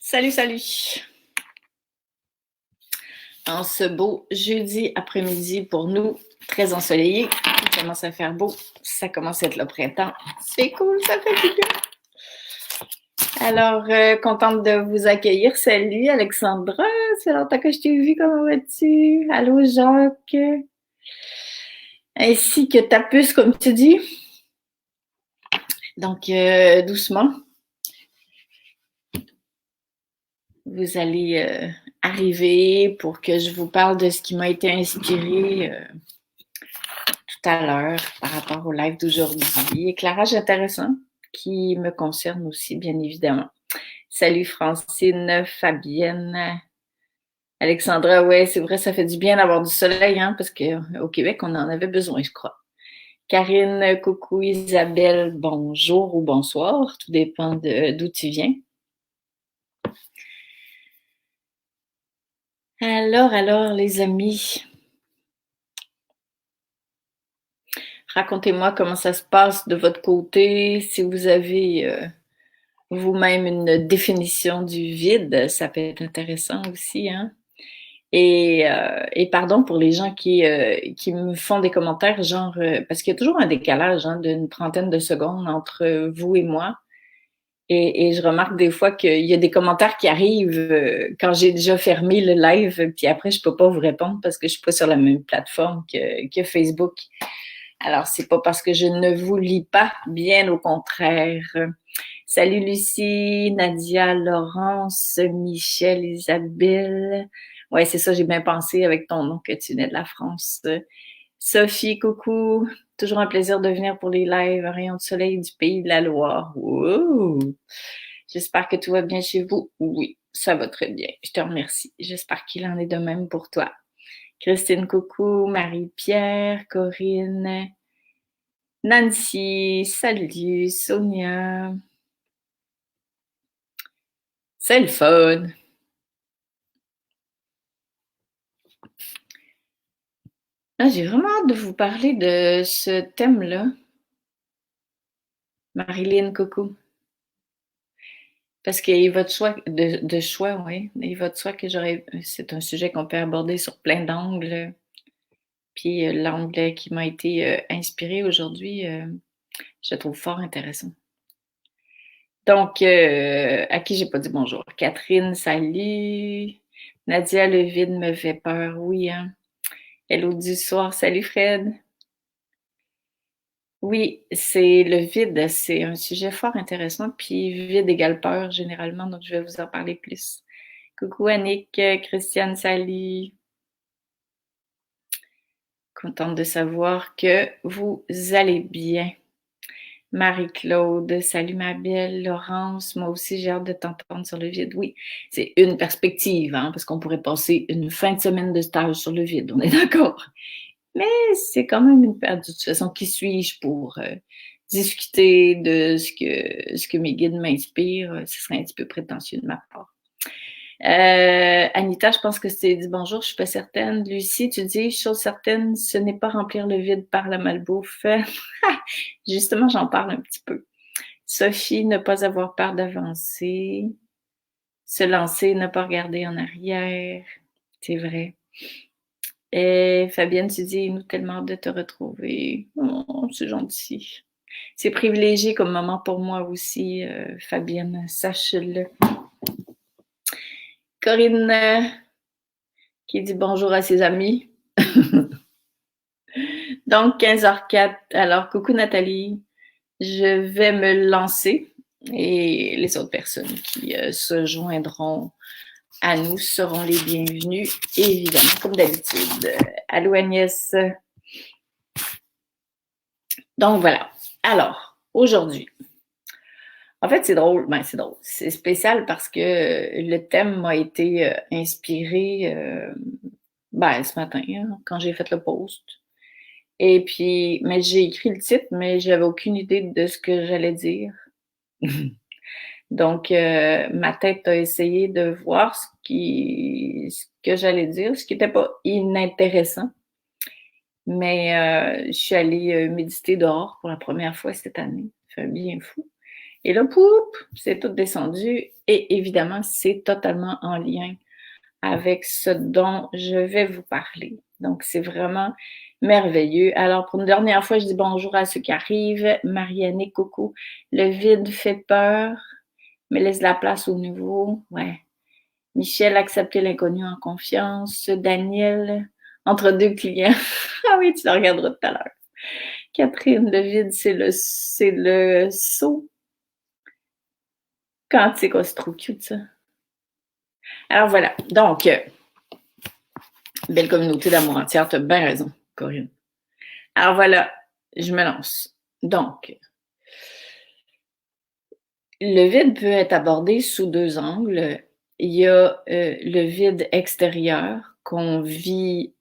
Salut, salut! En ce beau jeudi après-midi pour nous, très ensoleillé, il commence à faire beau, ça commence à être le printemps. C'est cool, ça fait du bien. Alors, contente de vous accueillir. Salut Alexandra, c'est longtemps que je t'ai vu, comment vas-tu? Allô Jacques, ainsi que ta puce comme tu dis. Donc, doucement, vous allez arriver pour que je vous parle de ce qui m'a été inspiré tout à l'heure par rapport au live d'aujourd'hui. Éclairage intéressant qui me concerne aussi, bien évidemment. Salut Francine, Fabienne, Alexandra. Ouais, c'est vrai, ça fait du bien d'avoir du soleil, hein, parce qu'au Québec, on en avait besoin, je crois. Karine, coucou, Isabelle, bonjour ou bonsoir, tout dépend d'où tu viens. Alors, les amis, racontez-moi comment ça se passe de votre côté, si vous avez vous-même une définition du vide, ça peut être intéressant aussi, hein. Et pardon pour les gens qui me font des commentaires, genre, parce qu'il y a toujours un décalage hein, d'une trentaine de secondes entre vous et moi. Et je remarque des fois qu'il y a des commentaires qui arrivent quand j'ai déjà fermé le live, puis après, je peux pas vous répondre parce que je suis pas sur la même plateforme que Facebook. Alors, c'est pas parce que je ne vous lis pas, bien au contraire. Salut Lucie, Nadia, Laurence, Michel, Isabelle. Ouais, c'est ça, j'ai bien pensé avec ton nom que tu venais de la France. Sophie, coucou. Toujours un plaisir de venir pour les lives. Un rayon de soleil du pays de la Loire. Wow. J'espère que tout va bien chez vous. Oui, ça va très bien. Je te remercie. J'espère qu'il en est de même pour toi. Christine, coucou. Marie-Pierre, Corinne, Nancy, salut. Sonia. C'est le fun. Ah, j'ai vraiment hâte de vous parler de ce thème-là. Marilyn, coucou. Parce qu'il va de choix, de choix, oui. Il va de soi que c'est un sujet qu'on peut aborder sur plein d'angles. Puis l'angle qui m'a été inspiré aujourd'hui, je le trouve fort intéressant. Donc, à qui j'ai pas dit bonjour? Catherine, salut. Nadia, le vide me fait peur, oui, hein. Hello du soir, salut Fred. Oui, c'est le vide, c'est un sujet fort intéressant, puis vide égale peur généralement, donc je vais vous en parler plus. Coucou Annick, Christiane, salut. Contente de savoir que vous allez bien. Marie-Claude, salut ma belle. Laurence, moi aussi j'ai hâte de t'entendre sur le vide. Oui, c'est une perspective, hein, parce qu'on pourrait passer une fin de semaine de stage sur le vide, on est d'accord. Mais c'est quand même une perte. De toute façon, qui suis-je pour discuter de ce que mes guides m'inspirent? Ce serait un petit peu prétentieux de ma part. Anita, je pense que c'est dit bonjour, je suis pas certaine. Lucie, tu dis, chose certaine, ce n'est pas remplir le vide par la malbouffe. Justement, j'en parle un petit peu. Sophie, ne pas avoir peur d'avancer. Se lancer, ne pas regarder en arrière. C'est vrai. Et Fabienne, tu dis, nous tellement hâte de te retrouver. Oh, c'est gentil. C'est privilégié comme moment pour moi aussi, Fabienne, sache-le. Corinne, qui dit bonjour à ses amis. Donc, 15h04. Alors, coucou Nathalie. Je vais me lancer et les autres personnes qui se joindront à nous seront les bienvenus, évidemment, comme d'habitude. Allô Agnès. Donc, voilà. Alors, aujourd'hui, en fait, c'est drôle. Ben, c'est drôle. C'est spécial parce que le thème m'a été inspiré ce matin, hein, quand j'ai fait le post. Et puis, mais j'ai écrit le titre, mais j'avais aucune idée de ce que j'allais dire. Donc, ma tête a essayé de voir ce que j'allais dire, ce qui n'était pas inintéressant. Mais je suis allée méditer dehors pour la première fois cette année. Ça fait un bien fou. Et là, poup, c'est tout descendu. Et évidemment, c'est totalement en lien avec ce dont je vais vous parler. Donc, c'est vraiment merveilleux. Alors, pour une dernière fois, je dis bonjour à ceux qui arrivent. Marianne, coucou. Le vide fait peur, mais laisse la place au nouveau. Ouais. Michel, accepter l'inconnu en confiance. Daniel, entre deux clients. Ah oui, tu le regarderas tout à l'heure. Catherine, le vide, c'est le saut quantique. Oh, c'est trop cute, ça. Alors voilà. Donc, belle communauté d'amour entière. Tu as bien raison, Corinne. Alors voilà, je me lance. Donc, le vide peut être abordé sous deux angles. Il y a le vide extérieur qu'on vit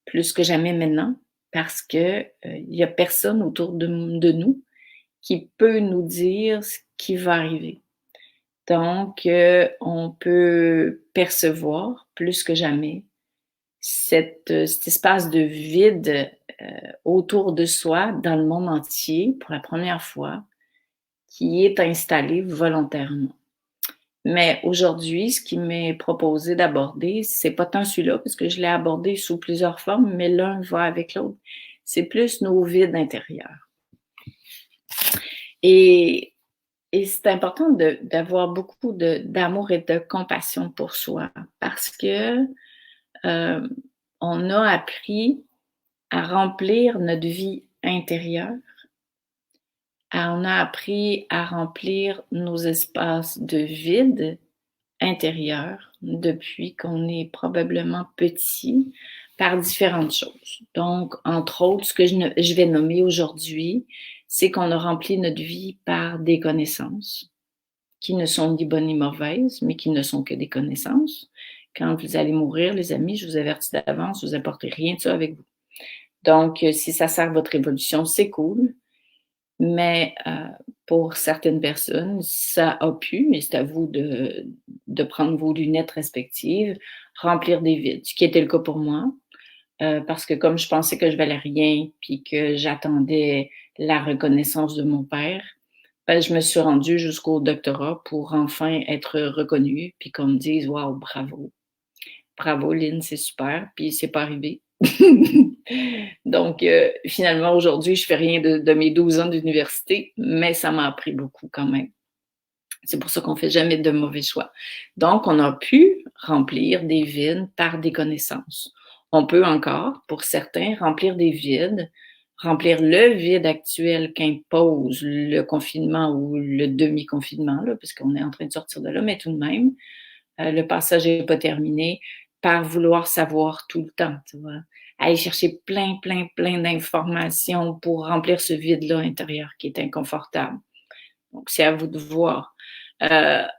plus que jamais maintenant parce que il y a personne autour de nous qui peut nous dire ce qui va arriver. Donc, on peut percevoir plus que jamais cet espace de vide autour de soi dans le monde entier pour la première fois qui est installé volontairement. Mais aujourd'hui, ce qui m'est proposé d'aborder, c'est pas tant celui-là, parce que je l'ai abordé sous plusieurs formes, mais l'un va avec l'autre. C'est plus nos vides intérieurs. Et c'est important d'avoir beaucoup d'amour et de compassion pour soi, parce que on a appris à remplir notre vie intérieure. On a appris à remplir nos espaces de vide intérieur depuis qu'on est probablement petit par différentes choses. Donc, entre autres, ce que je vais nommer aujourd'hui, c'est qu'on a rempli notre vie par des connaissances qui ne sont ni bonnes ni mauvaises, mais qui ne sont que des connaissances. Quand vous allez mourir, les amis, je vous avertis d'avance, vous apportez rien de ça avec vous. Donc, si ça sert votre évolution, c'est cool. Mais pour certaines personnes, ça a pu, mais c'est à vous de prendre vos lunettes respectives, remplir des vides, ce qui était le cas pour moi, parce que comme je pensais que je valais rien, puis que j'attendais la reconnaissance de mon père, ben, je me suis rendue jusqu'au doctorat pour enfin être reconnue, puis qu'on me dise « Wow, bravo! Bravo, Lynn, c'est super! » Puis c'est pas arrivé. Donc, finalement, aujourd'hui, je fais rien de mes 12 ans d'université, mais ça m'a appris beaucoup quand même. C'est pour ça qu'on fait jamais de mauvais choix. Donc, on a pu remplir des vides par des connaissances. On peut encore, pour certains, remplir des vides, remplir le vide actuel qu'impose le confinement ou le demi-confinement, là, parce qu'on est en train de sortir de là, mais tout de même, le passage n'est pas terminé, par vouloir savoir tout le temps, tu vois. Aller chercher plein d'informations pour remplir ce vide-là intérieur qui est inconfortable. Donc, c'est à vous de voir.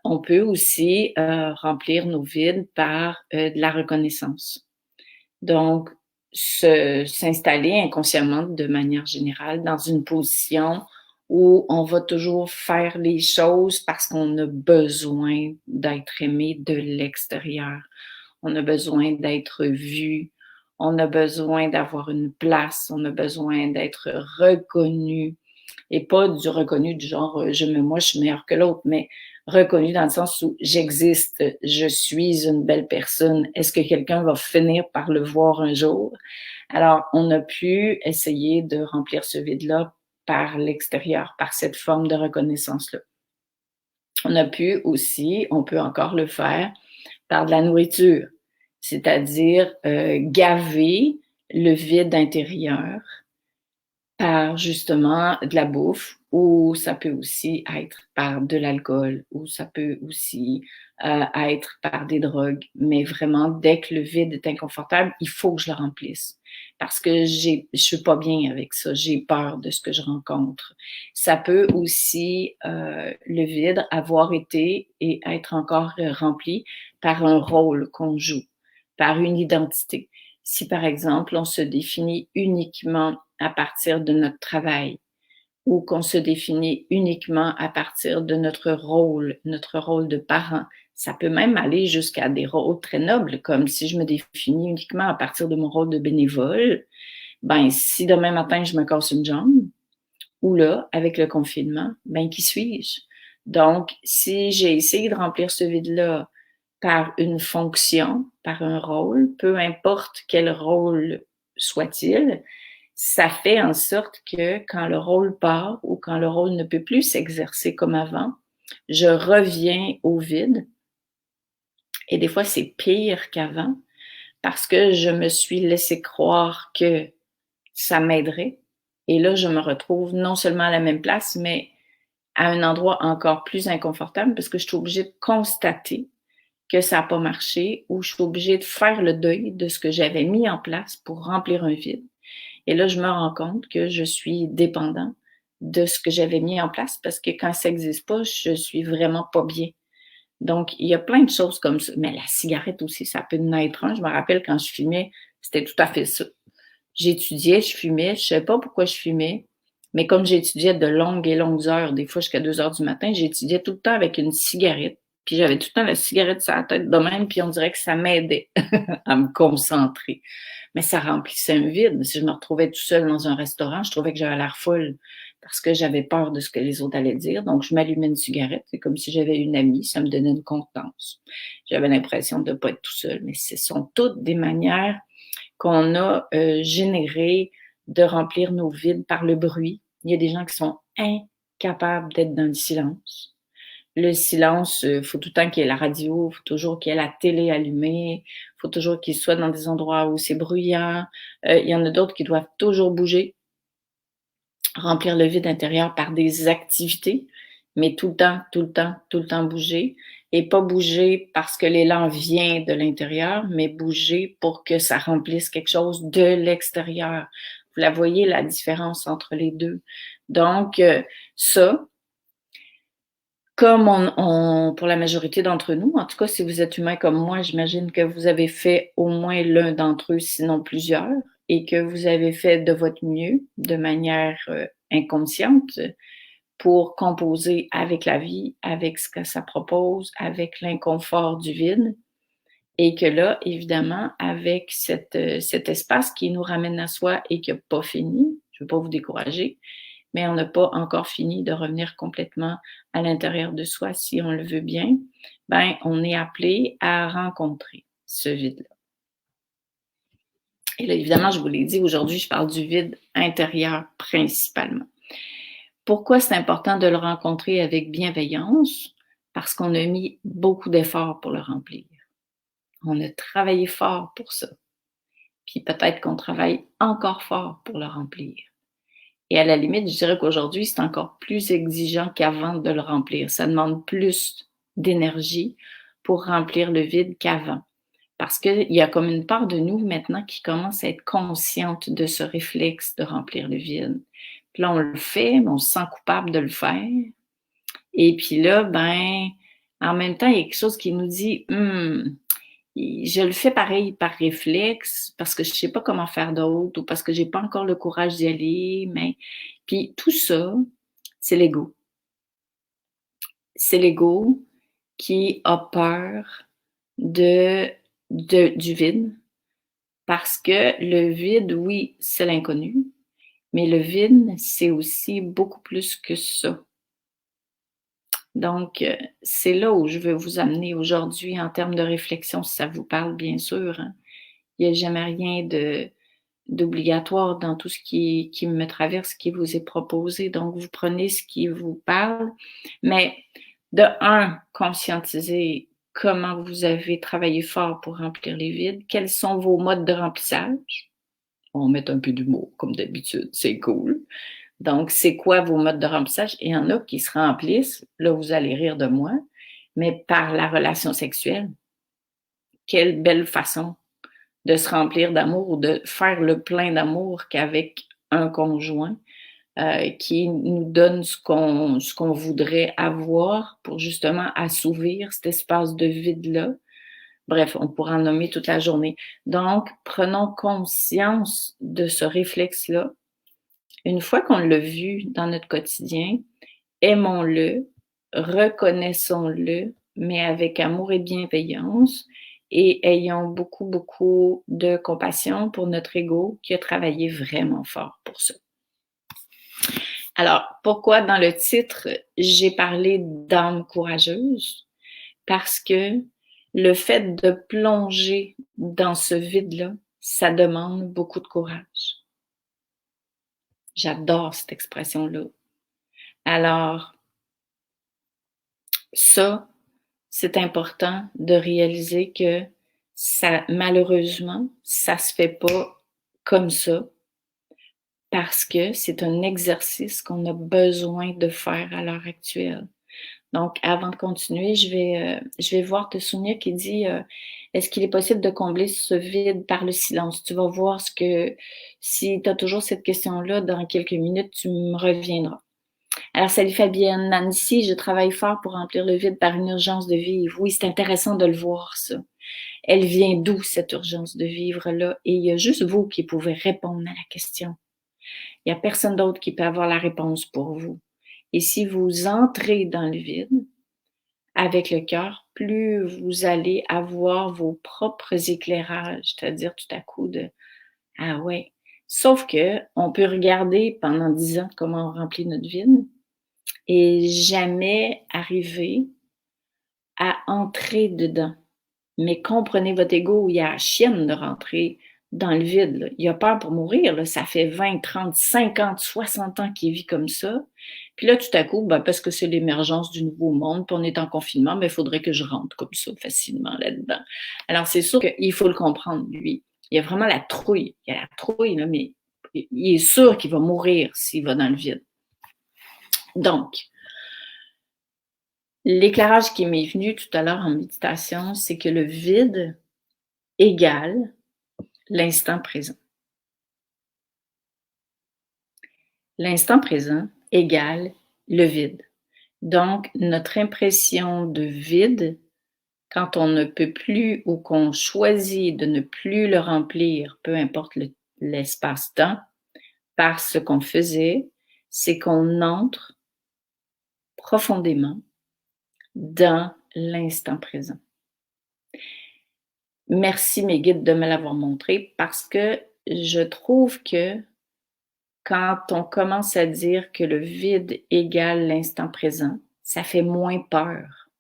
On peut aussi remplir nos vides par de la reconnaissance. Donc, s'installer inconsciemment de manière générale dans une position où on va toujours faire les choses parce qu'on a besoin d'être aimé de l'extérieur. On a besoin d'être vu, on a besoin d'avoir une place, on a besoin d'être reconnu. Et pas du reconnu du genre moi je suis meilleure que l'autre, mais reconnu dans le sens où j'existe, je suis une belle personne. Est-ce que quelqu'un va finir par le voir un jour? Alors, on a pu essayer de remplir ce vide-là par l'extérieur, par cette forme de reconnaissance-là. On peut encore le faire par de la nourriture, c'est-à-dire gaver le vide intérieur par justement de la bouffe, ou ça peut aussi être par de l'alcool, ou ça peut aussi être par des drogues. Mais vraiment, dès que le vide est inconfortable, il faut que je le remplisse. Parce que je suis pas bien avec ça, j'ai peur de ce que je rencontre. Ça peut aussi, le vide, avoir été et être encore rempli par un rôle qu'on joue, par une identité. Si par exemple, on se définit uniquement à partir de notre travail ou qu'on se définit uniquement à partir de notre rôle de parent. Ça peut même aller jusqu'à des rôles très nobles, comme si je me définis uniquement à partir de mon rôle de bénévole. Ben, si demain matin je me casse une jambe Ou là, avec le confinement, ben qui suis-je? Donc, si j'ai essayé de remplir ce vide-là par une fonction, par un rôle, peu importe quel rôle soit-il, ça fait en sorte que quand le rôle part ou quand le rôle ne peut plus s'exercer comme avant, je reviens au vide. Et des fois, c'est pire qu'avant parce que je me suis laissé croire que ça m'aiderait. Et là, je me retrouve non seulement à la même place, mais à un endroit encore plus inconfortable parce que je suis obligée de constater que ça n'a pas marché ou je suis obligée de faire le deuil de ce que j'avais mis en place pour remplir un vide. Et là, je me rends compte que je suis dépendant de ce que j'avais mis en place parce que quand ça n'existe pas, je suis vraiment pas bien. Donc, il y a plein de choses comme ça. Mais la cigarette aussi, ça peut en être un. Je me rappelle quand je fumais, c'était tout à fait ça. J'étudiais, je fumais, je savais pas pourquoi je fumais, mais comme j'étudiais de longues et longues heures, des fois jusqu'à 2 heures du matin, j'étudiais tout le temps avec une cigarette. Puis j'avais tout le temps la cigarette sur la tête de même, puis on dirait que ça m'aidait à me concentrer. Mais ça remplissait un vide. Si je me retrouvais tout seul dans un restaurant, je trouvais que j'avais l'air folle parce que j'avais peur de ce que les autres allaient dire. Donc, je m'allumais une cigarette. C'est comme si j'avais une amie. Ça me donnait une contenance. J'avais l'impression de ne pas être tout seul. Mais ce sont toutes des manières qu'on a générées de remplir nos vides par le bruit. Il y a des gens qui sont incapables d'être dans le silence. Le silence, faut tout le temps qu'il y ait la radio, faut toujours qu'il y ait la télé allumée, faut toujours qu'ils soient dans des endroits où c'est bruyant. Il y en a d'autres qui doivent toujours bouger, remplir le vide intérieur par des activités, mais tout le temps, tout le temps, tout le temps bouger. Et pas bouger parce que l'élan vient de l'intérieur, mais bouger pour que ça remplisse quelque chose de l'extérieur. Vous la voyez, la différence entre les deux. Donc, ça, comme pour la majorité d'entre nous, en tout cas, si vous êtes humain comme moi, j'imagine que vous avez fait au moins l'un d'entre eux, sinon plusieurs, et que vous avez fait de votre mieux, de manière inconsciente, pour composer avec la vie, avec ce que ça propose, avec l'inconfort du vide, et que là, évidemment, avec cet espace qui nous ramène à soi et qui n'a pas fini, je ne veux pas vous décourager, mais on n'a pas encore fini de revenir complètement à l'intérieur de soi si on le veut bien, ben on est appelé à rencontrer ce vide-là. Et là, évidemment, je vous l'ai dit, aujourd'hui, je parle du vide intérieur principalement. Pourquoi c'est important de le rencontrer avec bienveillance? Parce qu'on a mis beaucoup d'efforts pour le remplir. On a travaillé fort pour ça. Puis peut-être qu'on travaille encore fort pour le remplir. Et à la limite, je dirais qu'aujourd'hui, c'est encore plus exigeant qu'avant de le remplir. Ça demande plus d'énergie pour remplir le vide qu'avant. Parce qu'il y a comme une part de nous maintenant qui commence à être consciente de ce réflexe de remplir le vide. Puis là, on le fait, mais on se sent coupable de le faire. Et puis là, ben, en même temps, il y a quelque chose qui nous dit, je le fais pareil par réflexe parce que je sais pas comment faire d'autre ou parce que j'ai pas encore le courage d'y aller, mais puis tout ça, c'est l'ego. C'est l'ego qui a peur du vide parce que le vide, oui, c'est l'inconnu, mais le vide, c'est aussi beaucoup plus que ça. Donc, c'est là où je veux vous amener aujourd'hui en termes de réflexion, si ça vous parle, bien sûr. Hein. Il n'y a jamais rien d'obligatoire dans tout ce qui me traverse, qui vous est proposé. Donc, vous prenez ce qui vous parle. Mais de un, conscientiser comment vous avez travaillé fort pour remplir les vides. Quels sont vos modes de remplissage? On met un peu d'humour, comme d'habitude. C'est cool. Donc, c'est quoi vos modes de remplissage? Il y en a qui se remplissent, là, vous allez rire de moi, mais par la relation sexuelle. Quelle belle façon de se remplir d'amour ou de faire le plein d'amour qu'avec un conjoint qui nous donne ce qu'on voudrait avoir pour justement assouvir cet espace de vide-là. Bref, on pourra en nommer toute la journée. Donc, prenons conscience de ce réflexe-là. Une fois qu'on l'a vu dans notre quotidien, aimons-le, reconnaissons-le, mais avec amour et bienveillance, et ayons beaucoup, beaucoup de compassion pour notre ego qui a travaillé vraiment fort pour ça. Alors, pourquoi dans le titre, j'ai parlé d'âme courageuse? Parce que le fait de plonger dans ce vide-là, ça demande beaucoup de courage. J'adore cette expression-là. Alors, ça, c'est important de réaliser que ça, malheureusement, ça se fait pas comme ça parce que c'est un exercice qu'on a besoin de faire à l'heure actuelle. Donc, avant de continuer, je vais voir de Sonia qui dit est-ce qu'il est possible de combler ce vide par le silence? Tu vas voir ce que, si tu as toujours cette question-là, dans quelques minutes, tu me reviendras. Alors, salut Fabienne, Nancy, je travaille fort pour remplir le vide par une urgence de vivre. Oui, c'est intéressant de le voir, ça. Elle vient d'où, cette urgence de vivre-là? Et il y a juste vous qui pouvez répondre à la question. Il n'y a personne d'autre qui peut avoir la réponse pour vous. Et si vous entrez dans le vide avec le cœur, plus vous allez avoir vos propres éclairages, c'est-à-dire tout à coup de « Ah ouais ». Sauf que on peut regarder pendant 10 ans comment on remplit notre vide et jamais arriver à entrer dedans. Mais comprenez votre ego, il y a la chienne de rentrer dans le vide. Là. Il a peur pour mourir. Là. Ça fait 20, 30, 50, 60 ans qu'il vit comme ça. Puis là, tout à coup, ben, parce que c'est l'émergence du nouveau monde, puis on est en confinement, mais il faudrait que je rentre comme ça facilement là-dedans. Alors, c'est sûr qu'il faut le comprendre, lui. Il y a vraiment la trouille. Il y a la trouille, là, mais il est sûr qu'il va mourir s'il va dans le vide. Donc, l'éclairage qui m'est venu tout à l'heure en méditation, c'est que le vide égale l'instant présent. L'instant présent égale le vide. Donc, notre impression de vide, quand on ne peut plus ou qu'on choisit de ne plus le remplir, peu importe l'espace-temps, par ce qu'on faisait, c'est qu'on entre profondément dans l'instant présent. Merci mes guides de me l'avoir montré parce que je trouve que quand on commence à dire que le vide égale l'instant présent, ça fait moins peur.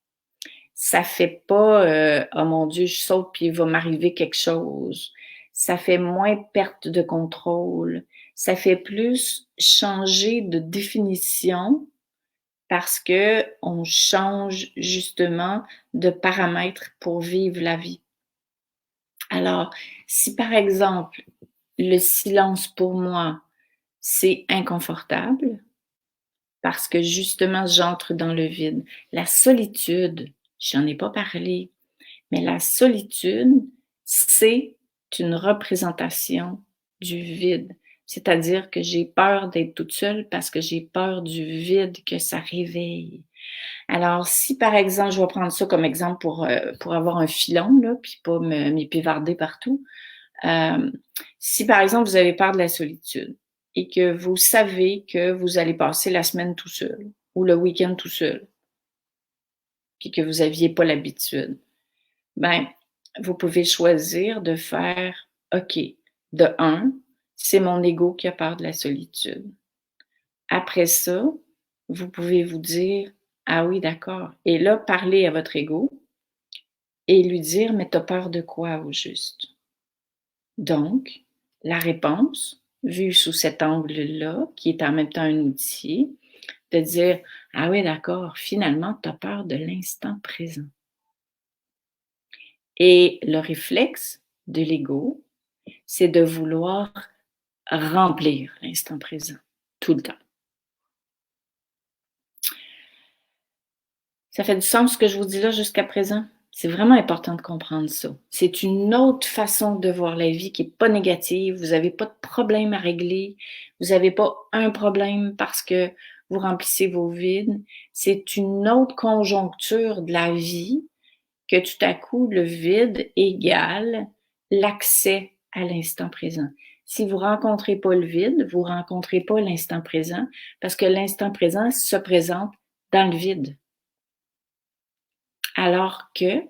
Ça fait pas oh mon Dieu, je saute puis il va m'arriver quelque chose. Ça fait moins perte de contrôle. Ça fait plus changer de définition parce que on change justement de paramètres pour vivre la vie. Alors, si par exemple, le silence pour moi, c'est inconfortable parce que justement, j'entre dans le vide. La solitude, j'en ai pas parlé, mais la solitude, c'est une représentation du vide. C'est-à-dire que j'ai peur d'être toute seule parce que j'ai peur du vide que ça réveille. Alors, si par exemple, je vais prendre ça comme exemple pour avoir un filon, là, puis pas m'épivarder partout. Si par exemple, vous avez peur de la solitude et que vous savez que vous allez passer la semaine tout seul ou le week-end tout seul, puis que vous n'aviez pas l'habitude, ben, vous pouvez choisir de faire, OK, de un, c'est mon ego qui a peur de la solitude. Après ça, vous pouvez vous dire, ah oui, d'accord. Et là, parler à votre ego et lui dire, mais t'as peur de quoi au juste? Donc, la réponse, vue sous cet angle-là, qui est en même temps un outil, de dire, ah oui, d'accord, finalement, tu as peur de l'instant présent. Et le réflexe de l'ego, c'est de vouloir remplir l'instant présent, tout le temps. Ça fait du sens ce que je vous dis là jusqu'à présent? C'est vraiment important de comprendre ça. C'est une autre façon de voir la vie qui n'est pas négative. Vous n'avez pas de problème à régler. Vous n'avez pas un problème parce que vous remplissez vos vides. C'est une autre conjoncture de la vie que tout à coup, le vide égale l'accès à l'instant présent. Si vous rencontrez pas le vide, vous rencontrez pas l'instant présent parce que l'instant présent se présente dans le vide. Alors que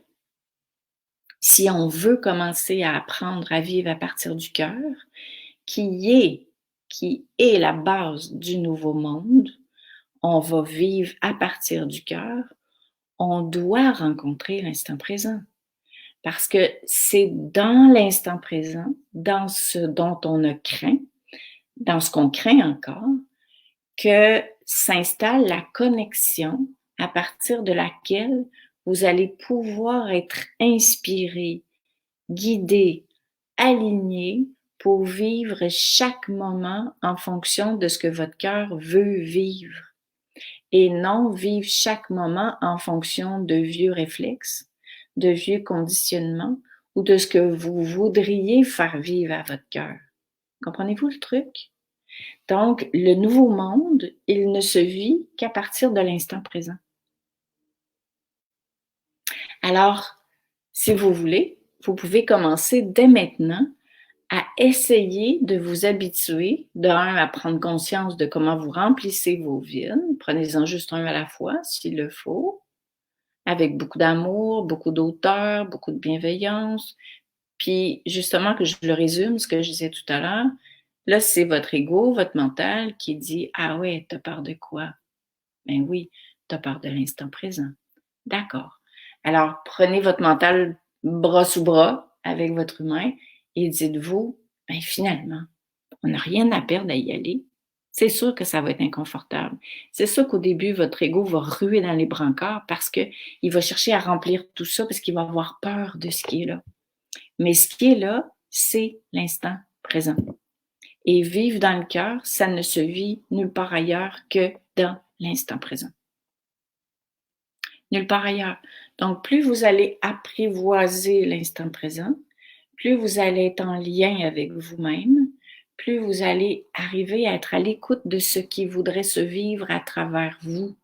si on veut commencer à apprendre à vivre à partir du cœur, qui est qui est la base du nouveau monde, on va vivre à partir du cœur, on doit rencontrer l'instant présent. Parce que c'est dans l'instant présent, dans ce dont on a craint, dans ce qu'on craint encore, que s'installe la connexion à partir de laquelle vous allez pouvoir être inspiré, guidé, aligné pour vivre chaque moment en fonction de ce que votre cœur veut vivre et non vivre chaque moment en fonction de vieux réflexes, de vieux conditionnements ou de ce que vous voudriez faire vivre à votre cœur. Comprenez-vous le truc? Donc, le nouveau monde, il ne se vit qu'à partir de l'instant présent. Alors, si vous voulez, vous pouvez commencer dès maintenant à essayer de vous habituer, à prendre conscience de comment vous remplissez vos vides. Prenez-en juste un à la fois, s'il le faut, avec beaucoup d'amour, beaucoup d'auteur, beaucoup de bienveillance. Puis, justement, que je le résume, ce que je disais tout à l'heure, là, c'est votre ego, votre mental qui dit « Ah ouais, t'as peur de quoi? » Ben oui, t'as peur de l'instant présent. D'accord. Alors, prenez votre mental bras sous bras avec votre humain et dites-vous, ben finalement, on n'a rien à perdre à y aller. C'est sûr que ça va être inconfortable. C'est sûr qu'au début, votre ego va ruer dans les brancards parce qu'il va chercher à remplir tout ça parce qu'il va avoir peur de ce qui est là. Mais ce qui est là, c'est l'instant présent. Et vivre dans le cœur, ça ne se vit nulle part ailleurs que dans l'instant présent. Nulle part ailleurs. Donc, plus vous allez apprivoiser l'instant présent, plus vous allez être en lien avec vous-même, plus vous allez arriver à être à l'écoute de ce qui voudrait se vivre à travers vous.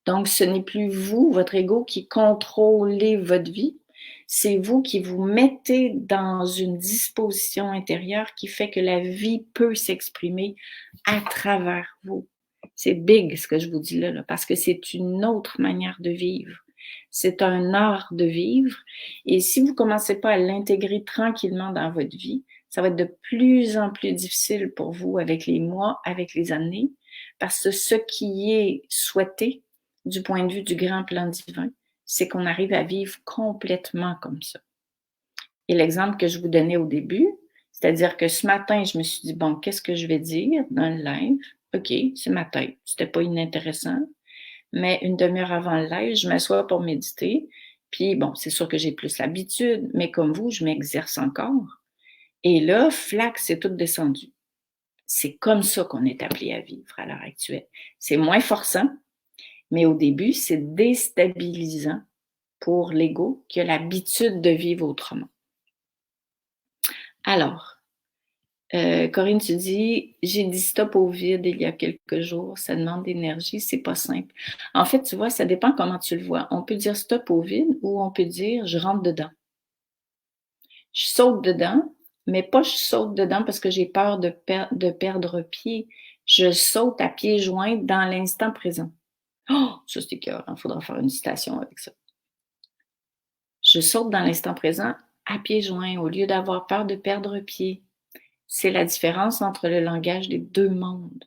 Donc, ce n'est plus vous, votre ego, qui contrôlez votre vie, c'est vous qui vous mettez dans une disposition intérieure qui fait que la vie peut s'exprimer à travers vous. C'est big ce que je vous dis là, parce que c'est une autre manière de vivre. C'est un art de vivre. Et si vous ne commencez pas à l'intégrer tranquillement dans votre vie, ça va être de plus en plus difficile pour vous avec les mois, avec les années, parce que ce qui est souhaité du point de vue du grand plan divin, c'est qu'on arrive à vivre complètement comme ça. Et l'exemple que je vous donnais au début, c'est-à-dire que ce matin, je me suis dit, bon, qu'est-ce que je vais dire dans le live? OK, c'est ma tête. C'était pas inintéressant. Mais une demi-heure avant le live, je m'assois pour méditer. Puis bon, c'est sûr que j'ai plus l'habitude, mais comme vous, je m'exerce encore. Et là, flac, c'est tout descendu. C'est comme ça qu'on est appelé à vivre à l'heure actuelle. C'est moins forçant, mais au début, c'est déstabilisant pour l'ego qui a l'habitude de vivre autrement. Alors, Corinne, tu dis, j'ai dit stop au vide il y a quelques jours, ça demande d'énergie, c'est pas simple. En fait, tu vois, ça dépend comment tu le vois. On peut dire stop au vide ou on peut dire je rentre dedans. Je saute dedans, mais pas je saute dedans parce que j'ai peur de perdre pied. Je saute à pieds joints dans l'instant présent. Oh, ça c'est cœur, il faudra faire une citation avec ça. Je saute dans l'instant présent à pieds joints au lieu d'avoir peur de perdre pied. C'est la différence entre le langage des deux mondes.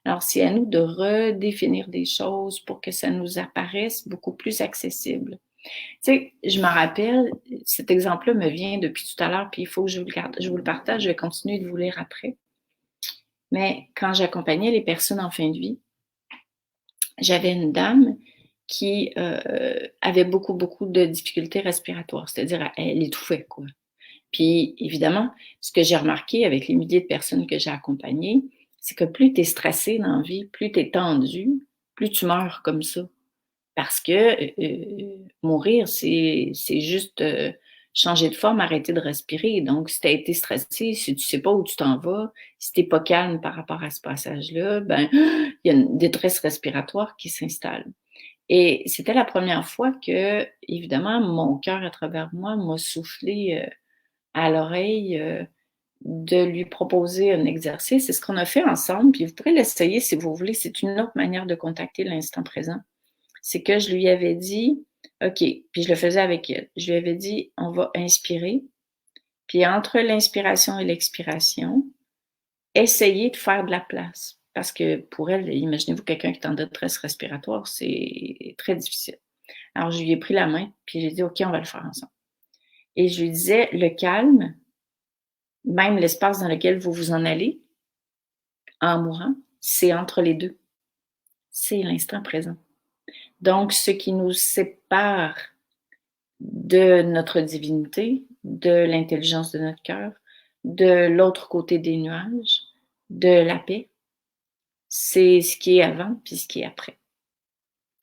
Alors, c'est à nous de redéfinir des choses pour que ça nous apparaisse beaucoup plus accessible. Tu sais, je me rappelle, cet exemple-là me vient depuis tout à l'heure, puis il faut que je vous le partage, je vais continuer de vous lire après. Mais quand j'accompagnais les personnes en fin de vie, j'avais une dame qui avait beaucoup de difficultés respiratoires, c'est-à-dire elle étouffait, quoi. Puis, évidemment, ce que j'ai remarqué avec les milliers de personnes que j'ai accompagnées, c'est que plus tu es stressé dans la vie, plus tu es tendu, plus tu meurs comme ça. Parce que mourir, c'est juste changer de forme, arrêter de respirer. Donc, si tu as été stressé, si tu sais pas où tu t'en vas, si tu n'es pas calme par rapport à ce passage-là, ben, il y a une détresse respiratoire qui s'installe. Et c'était la première fois que, évidemment, mon cœur à travers moi m'a soufflé à l'oreille de lui proposer un exercice. C'est ce qu'on a fait ensemble, puis vous pourrez l'essayer si vous voulez. C'est une autre manière de contacter l'instant présent. C'est que je lui avais dit, OK, puis je le faisais avec elle. Je lui avais dit, on va inspirer, puis entre l'inspiration et l'expiration, essayez de faire de la place. Parce que pour elle, imaginez-vous quelqu'un qui est en détresse respiratoire, c'est très difficile. Alors, je lui ai pris la main, puis j'ai dit, OK, on va le faire ensemble. Et je lui disais, le calme, même l'espace dans lequel vous vous en allez, en mourant, c'est entre les deux. C'est l'instant présent. Donc, ce qui nous sépare de notre divinité, de l'intelligence de notre cœur, de l'autre côté des nuages, de la paix, c'est ce qui est avant puis ce qui est après.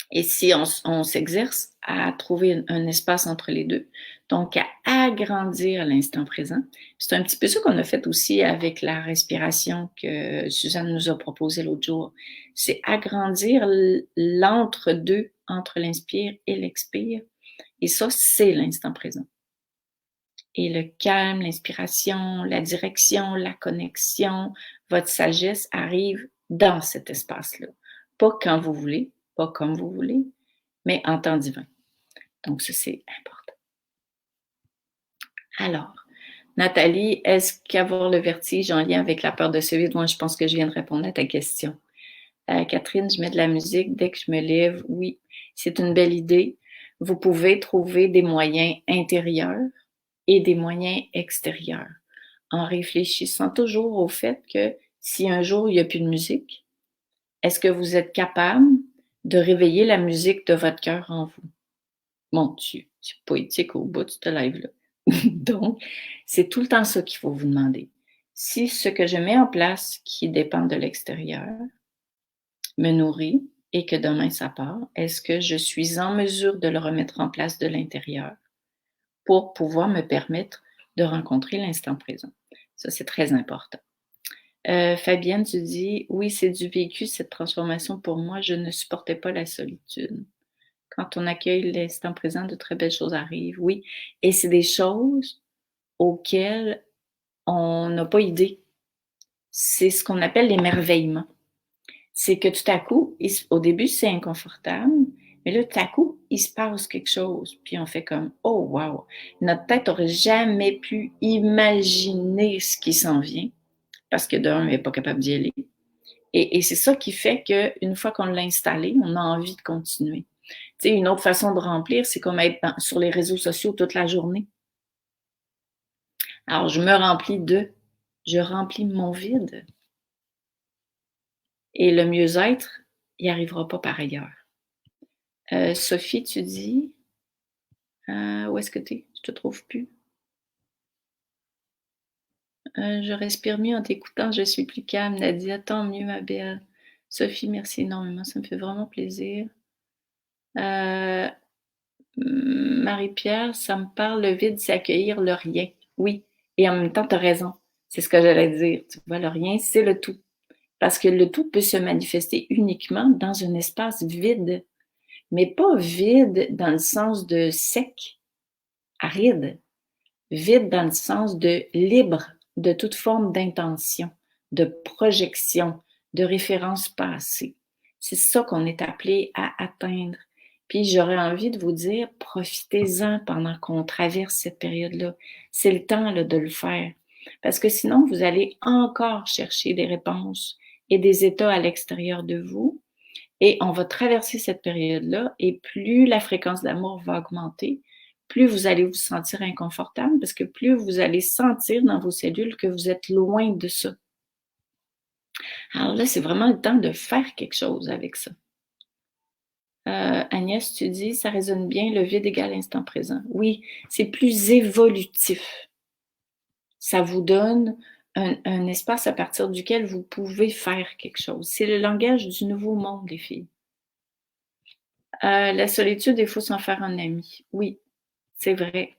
Et si on s'exerce à trouver un espace entre les deux, donc à agrandir l'instant présent, c'est un petit peu ça qu'on a fait aussi avec la respiration que Suzanne nous a proposé l'autre jour. C'est agrandir l'entre-deux entre l'inspire et l'expire. Et ça, c'est l'instant présent. Et le calme, l'inspiration, la direction, la connexion, votre sagesse arrive dans cet espace-là. Pas quand vous voulez, pas comme vous voulez, mais en temps divin. Donc, ça, c'est important. Alors, Nathalie, est-ce qu'avoir le vertige en lien avec la peur de se vide? Moi, je pense que je viens de répondre à ta question. Catherine, je mets de la musique dès que je me lève. Oui, c'est une belle idée. Vous pouvez trouver des moyens intérieurs et des moyens extérieurs en réfléchissant toujours au fait que si un jour il n'y a plus de musique, est-ce que vous êtes capable de réveiller la musique de votre cœur en vous? Mon Dieu, c'est poétique au bout de ce live-là. Donc, c'est tout le temps ça qu'il faut vous demander. Si ce que je mets en place, qui dépend de l'extérieur, me nourrit et que demain ça part, est-ce que je suis en mesure de le remettre en place de l'intérieur pour pouvoir me permettre de rencontrer l'instant présent? Ça, c'est très important. Fabienne, tu dis, oui, c'est du vécu, cette transformation pour moi, je ne supportais pas la solitude. Quand on accueille l'instant présent, de très belles choses arrivent, oui. Et c'est des choses auxquelles on n'a pas idée. C'est ce qu'on appelle l'émerveillement. C'est que tout à coup, au début, c'est inconfortable, mais là, tout à coup, il se passe quelque chose. Puis on fait comme, oh, wow! Notre tête n'aurait jamais pu imaginer ce qui s'en vient parce que d'un, elle n'est pas capable d'y aller. Et c'est ça qui fait qu'une fois qu'on l'a installé, on a envie de continuer. Tu sais, une autre façon de remplir, c'est comme être sur les réseaux sociaux toute la journée. Alors, je remplis mon vide. Et le mieux-être, il n'y arrivera pas par ailleurs. Sophie, tu dis, où est-ce que tu es? Je te trouve plus. Je respire mieux en t'écoutant, je suis plus calme. Nadia, tant mieux, ma belle. Sophie, merci énormément, ça me fait vraiment plaisir. Marie-Pierre, ça me parle, le vide, c'est accueillir le rien. Oui, et en même temps, tu as raison. C'est ce que j'allais dire. Tu vois, le rien, c'est le tout. Parce que le tout peut se manifester uniquement dans un espace vide, mais pas vide dans le sens de sec, aride, vide dans le sens de libre de toute forme d'intention, de projection, de référence passée. C'est ça qu'on est appelé à atteindre. Puis j'aurais envie de vous dire, profitez-en pendant qu'on traverse cette période-là. C'est le temps là, de le faire. Parce que sinon, vous allez encore chercher des réponses et des états à l'extérieur de vous. Et on va traverser cette période-là et plus la fréquence d'amour va augmenter, plus vous allez vous sentir inconfortable parce que plus vous allez sentir dans vos cellules que vous êtes loin de ça. Alors là, c'est vraiment le temps de faire quelque chose avec ça. Agnès, tu dis, ça résonne bien, le vide égale l'instant présent. Oui, c'est plus évolutif. Ça vous donne un espace à partir duquel vous pouvez faire quelque chose. C'est le langage du nouveau monde, les filles. La solitude, il faut s'en faire un ami. Oui, c'est vrai.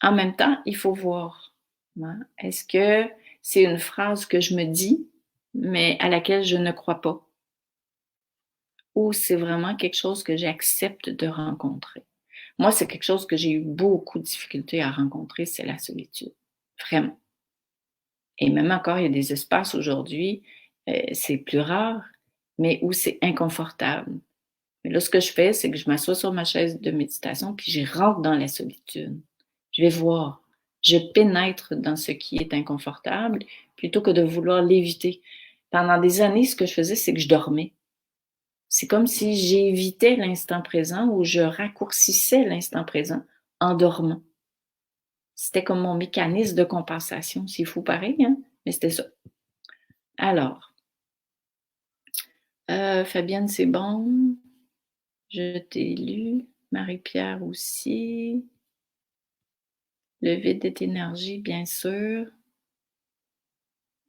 En même temps, il faut voir. Hein. Est-ce que c'est une phrase que je me dis, mais à laquelle je ne crois pas? Ou c'est vraiment quelque chose que j'accepte de rencontrer? Moi, c'est quelque chose que j'ai eu beaucoup de difficultés à rencontrer, c'est la solitude. Vraiment. Et même encore, il y a des espaces aujourd'hui, c'est plus rare, mais où c'est inconfortable. Mais là, ce que je fais, c'est que je m'assois sur ma chaise de méditation, puis je rentre dans la solitude. Je vais voir. Je pénètre dans ce qui est inconfortable plutôt que de vouloir l'éviter. Pendant des années, ce que je faisais, c'est que je dormais. C'est comme si j'évitais l'instant présent ou je raccourcissais l'instant présent en dormant. C'était comme mon mécanisme de compensation. C'est fou pareil, hein? Mais c'était ça. Alors, Fabienne, c'est bon. Je t'ai lu. Marie-Pierre aussi. Le vide est énergie, bien sûr.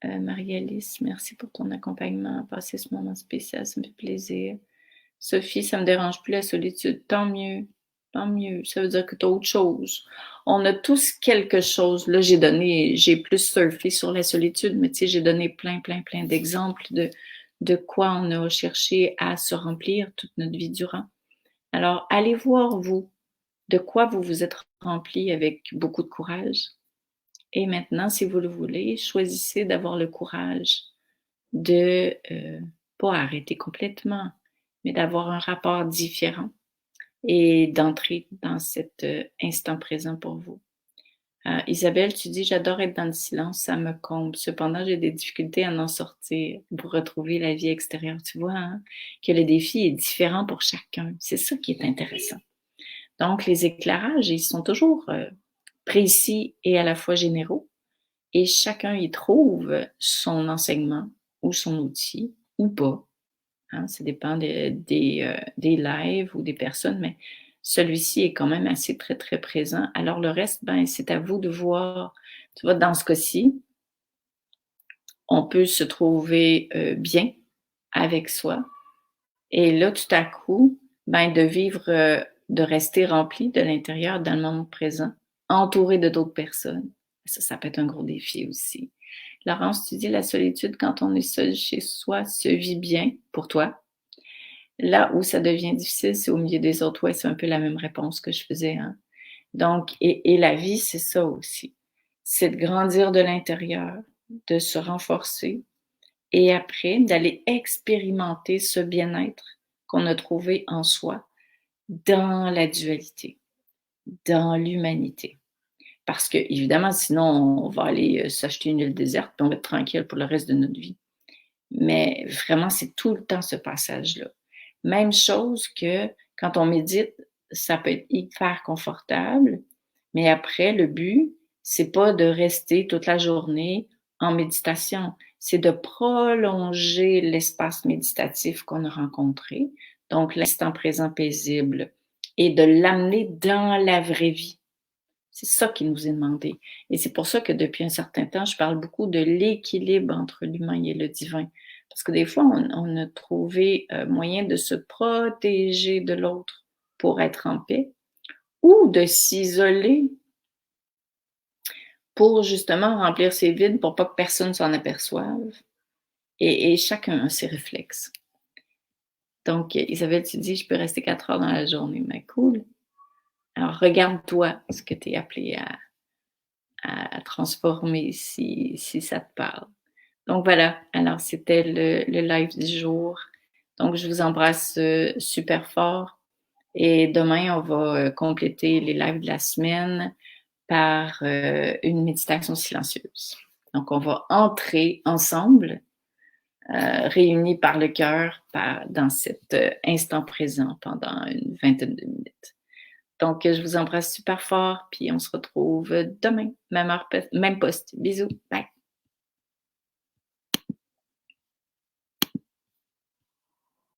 Marie-Alice, merci pour ton accompagnement. Passer ce moment spécial, ça me fait plaisir. Sophie, ça me dérange plus la solitude. Tant mieux. Tant mieux. Ça veut dire que tu as autre chose. On a tous quelque chose. Là, j'ai plus surfé sur la solitude, mais tu sais, j'ai donné plein d'exemples de quoi on a cherché à se remplir toute notre vie durant. Alors, allez voir, vous, de quoi vous vous êtes rempli avec beaucoup de courage. Et maintenant, si vous le voulez, choisissez d'avoir le courage de pas arrêter complètement, mais d'avoir un rapport différent et d'entrer dans cet instant présent pour vous. Isabelle, tu dis, j'adore être dans le silence, ça me comble. Cependant, j'ai des difficultés à en sortir pour retrouver la vie extérieure. Tu vois, hein, que le défi est différent pour chacun. C'est ça qui est intéressant. Donc, les éclairages, ils sont toujours précis et à la fois généraux. Et chacun y trouve son enseignement ou son outil ou pas. Hein, ça dépend des lives ou des personnes, mais celui-ci est quand même assez très présent. Alors le reste, ben, c'est à vous de voir. Tu vois, dans ce cas-ci, on peut se trouver bien avec soi. Et là, tout à coup, ben, de vivre, de rester rempli de l'intérieur dans le moment présent, entouré de d'autres personnes. Ça peut être un gros défi aussi. Laurence, tu dis la solitude quand on est seul chez soi se vit bien pour toi. Là où ça devient difficile, c'est au milieu des autres. Ouais, c'est un peu la même réponse que je faisais. Hein? Donc, et la vie, c'est ça aussi. C'est de grandir de l'intérieur, de se renforcer et après d'aller expérimenter ce bien-être qu'on a trouvé en soi dans la dualité, dans l'humanité. Parce que, évidemment, sinon, on va aller s'acheter une île déserte et on va être tranquille pour le reste de notre vie. Mais vraiment, c'est tout le temps ce passage-là. Même chose que quand on médite, ça peut être hyper confortable, mais après, le but, c'est pas de rester toute la journée en méditation, c'est de prolonger l'espace méditatif qu'on a rencontré, donc l'instant présent paisible, et de l'amener dans la vraie vie. C'est ça qui nous est demandé. Et c'est pour ça que depuis un certain temps, je parle beaucoup de l'équilibre entre l'humain et le divin. Parce que des fois, on a trouvé moyen de se protéger de l'autre pour être en paix ou de s'isoler pour justement remplir ses vides pour pas que personne s'en aperçoive. Et chacun a ses réflexes. Donc, Isabelle, tu dis, je peux rester 4 heures dans la journée. Mais cool. Alors, regarde-toi ce que tu es appelé à transformer si ça te parle. Donc voilà, alors c'était le live du jour. Donc je vous embrasse super fort et demain on va compléter les lives de la semaine par une méditation silencieuse. Donc on va entrer ensemble, réunis par le cœur, dans cet instant présent pendant une vingtaine de minutes. Donc, je vous embrasse super fort, puis on se retrouve demain, même heure, même poste. Bisous, bye!